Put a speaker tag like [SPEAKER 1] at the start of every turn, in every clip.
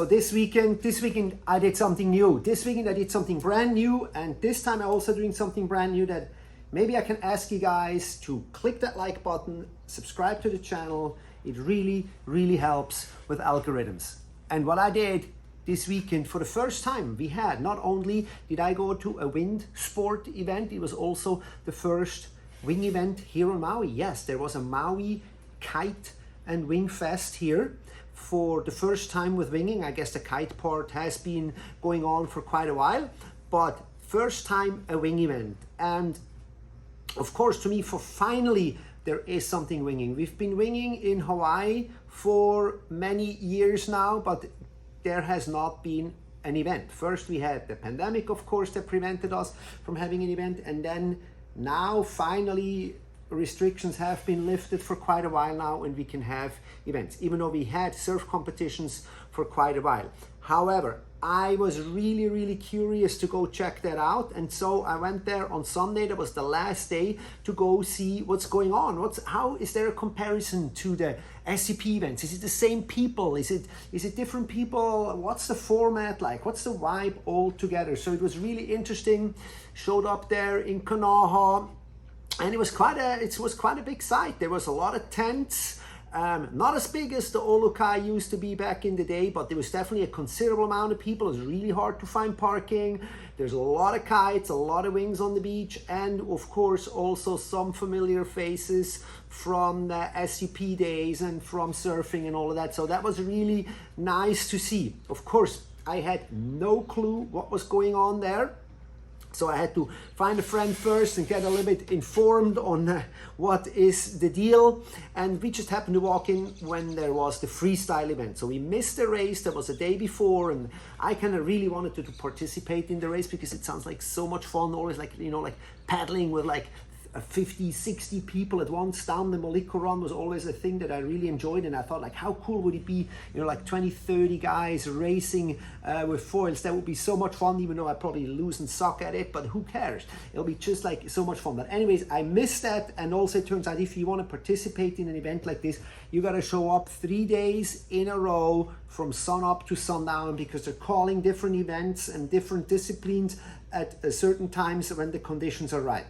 [SPEAKER 1] So this weekend I did something new. This weekend I did something brand new, and this time I'm also doing something brand new that maybe I can ask you guys to click that like button, subscribe to the channel. It really, really helps with algorithms. And what I did this weekend, for the first time, we had, not only did I go to a wind sport event, it was also the first wing event here on Maui. Yes, there was a Maui Kite and Wing Fest here for the first time with winging. I guess the kite part has been going on for quite a while, but first time a wing event. And of course, to me, for finally, there is something winging. We've been winging in Hawaii for many years now, but there has not been an event. First, we had the pandemic, of course, that prevented us from having an event. And then now, finally, restrictions have been lifted for quite a while now, and we can have events, even though we had surf competitions for quite a while. However, I was really, really curious to go check that out, and so I went there on Sunday. That was the last day to go see what's going on. How is there a comparison to the SCP events? Is it the same people? Is it different people? What's the format like? What's the vibe all together? So it was really interesting. Showed up there in Kanaha, and it was quite a big site. There was a lot of tents. Not as big as the Olukai used to be back in the day, but there was definitely a considerable amount of people. It was really hard to find parking. There's a lot of kites, a lot of wings on the beach, and of course also some familiar faces from the SCP days and from surfing and all of that. So that was really nice to see. Of course, I had no clue what was going on there. So I had to find a friend first and get a little bit informed on what is the deal. And we just happened to walk in when there was the freestyle event. So we missed the race. That was a day before, and I kind of really wanted to participate in the race because it sounds like so much fun. Always like, like paddling with like 50, 60 people at once down the Maliko run was always a thing that I really enjoyed. And I thought, like, how cool would it be, like 20, 30 guys racing with foils? That would be so much fun, even though I probably lose and suck at it, but who cares? It'll be just like so much fun. But anyways, I missed that. And also it turns out if you want to participate in an event like this, you got to show up 3 days in a row from sun up to sundown, because they're calling different events and different disciplines at certain times when the conditions are right.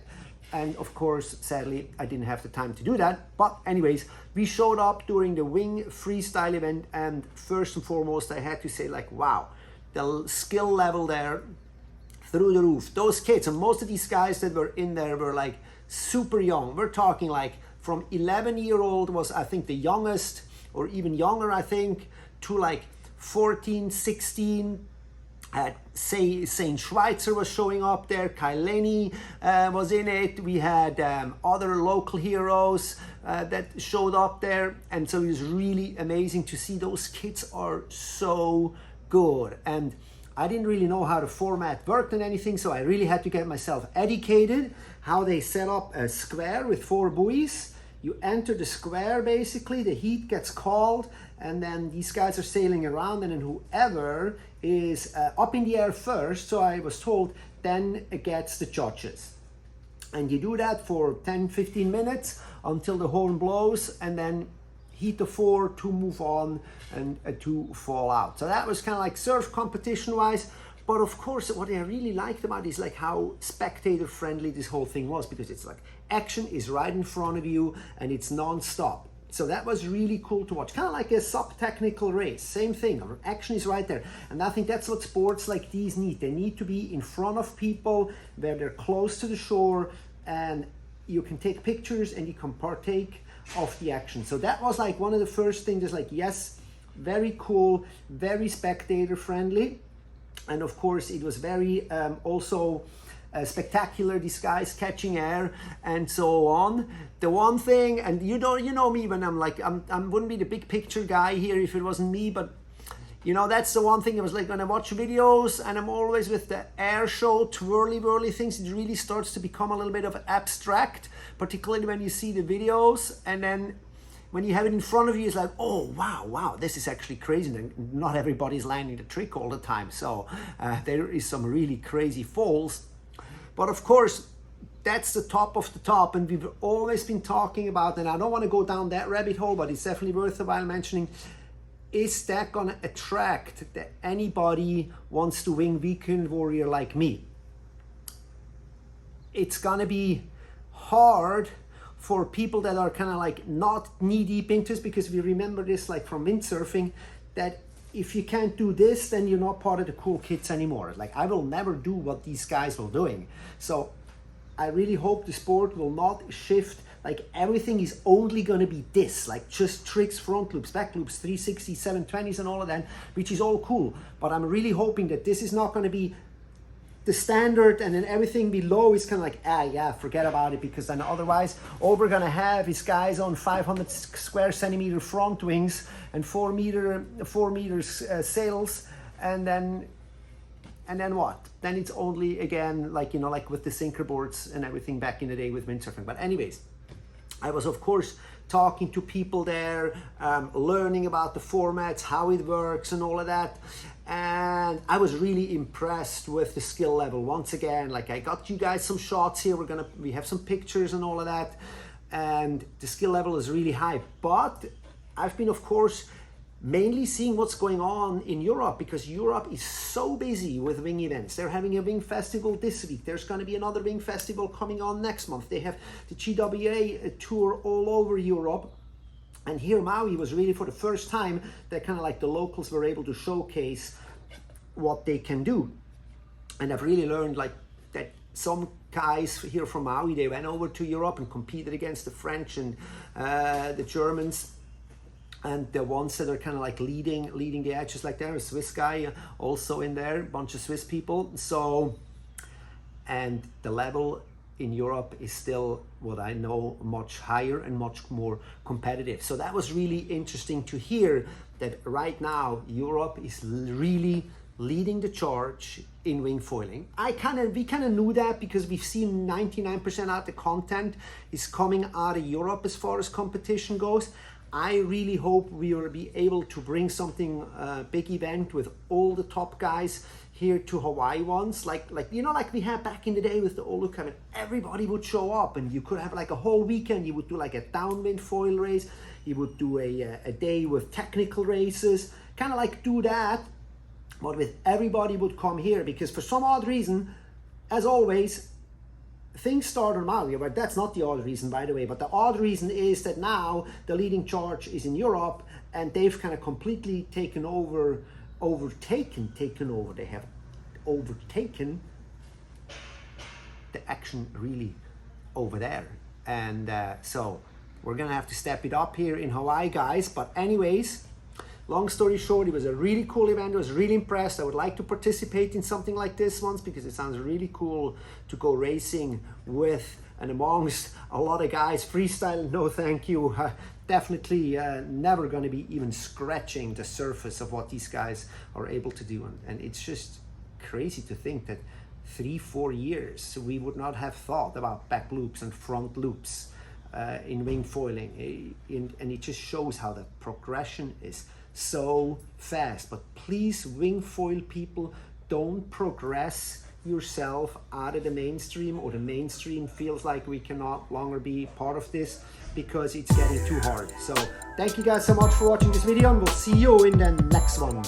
[SPEAKER 1] And of course, sadly, I didn't have the time to do that. But anyways, we showed up during the wing freestyle event, and first and foremost, I had to say, like, wow, the skill level there through the roof. Those kids, and most of these guys that were in there were like super young. We're talking like from 11-year-old was, I think, the youngest, or even younger, I think, to like 14, 16. Saint Schweitzer was showing up there, Kaileni was in it, we had other local heroes that showed up there, and so it was really amazing to see. Those kids are so good, and I didn't really know how the format worked and anything, so I really had to get myself educated how they set up a square with 4 buoys. You enter the square, basically, the heat gets called, and then these guys are sailing around, and then whoever is up in the air first, so I was told, then gets the judges. And you do that for 10, 15 minutes until the horn blows, and then heat the 4 to move on and to fall out. So that was kind of like surf competition wise. But of course, what I really liked about it is like how spectator friendly this whole thing was, because it's like action is right in front of you and it's non-stop. So that was really cool to watch, kind of like a sub-technical race, same thing, action is right there. And I think that's what sports like these need. They need to be in front of people where they're close to the shore, and you can take pictures and you can partake of the action. So that was like one of the first things, is like, yes, very cool, very spectator friendly. And of course, it was very also spectacular, these guys catching air and so on. The one thing, and you know me when I'm like, I wouldn't be the big picture guy here if it wasn't me, but that's the one thing. It was like when I watch videos and I'm always with the air show, twirly things, it really starts to become a little bit of abstract, particularly when you see the videos, and then when you have it in front of you, it's like, oh, wow, this is actually crazy. And not everybody's landing the trick all the time. So there is some really crazy falls. But of course, that's the top of the top. And we've always been talking about, and I don't want to go down that rabbit hole, but it's definitely worth a while mentioning, is that gonna attract anybody wants to wing weekend warrior like me? It's gonna be hard for people that are kind of like not knee deep into this, because we remember this like from windsurfing, that if you can't do this, then you're not part of the cool kids anymore. Like, I will never do what these guys were doing. So I really hope the sport will not shift. Like, everything is only going to be this, like just tricks, front loops, back loops, 360s, 720s and all of that, which is all cool. But I'm really hoping that this is not going to be the standard, and then everything below is kind of like, yeah, forget about it, because then otherwise all we're going to have is guys on 500 square centimeter front wings and 4 meters sails, and then what? Then it's only, again, like, you know, like with the sinker boards and everything back in the day with windsurfing. But anyways, I was, of course, talking to people there, learning about the formats, how it works and all of that. And I was really impressed with the skill level. Once again, like, I got you guys some shots here. We have some pictures and all of that. And the skill level is really high. But I've been, of course, mainly seeing what's going on in Europe, because Europe is so busy with wing events. They're having a wing festival this week. There's going to be another wing festival coming on next month. They have the GWA tour all over Europe. And here Maui was really, for the first time, that kind of like the locals were able to showcase what they can do. And I've really learned like that some guys here from Maui, they went over to Europe and competed against the French and the Germans, and the ones that are kind of like leading the edges. Like, there, a Swiss guy also in there, a bunch of Swiss people. So, and the level in Europe is still, what I know, much higher and much more competitive. So that was really interesting to hear that right now Europe is really leading the charge in wing foiling. We kind of knew that, because we've seen 99% of the content is coming out of Europe as far as competition goes. I really hope we will be able to bring something, big event with all the top guys here to Hawaii once, like you know, like we had back in the day with the Olu Cup, and everybody would show up, and you could have like a whole weekend. You would do like a downwind foil race, you would do a day with technical races, kind of like do that, but with everybody would come here, because for some odd reason, as always, things start on Maui. But that's not the odd reason, by the way. But the odd reason is that now the leading charge is in Europe, and they've kind of completely taken over. They have overtaken the action really over there. And so we're gonna have to step it up here in Hawaii, guys. But anyways, long story short, it was a really cool event. I was really impressed. I would like to participate in something like this once, because it sounds really cool to go racing with and amongst a lot of guys. Freestyle, no thank you. Definitely never going to be even scratching the surface of what these guys are able to do. And it's just crazy to think that 3-4 years we would not have thought about back loops and front loops in wing foiling. And it just shows how the progression is so fast. But please, wing foil people, don't progress yourself out of the mainstream, or the mainstream feels like we cannot longer be part of this, because it's getting too hard. So thank you guys so much for watching this video, and we'll see you in the next one.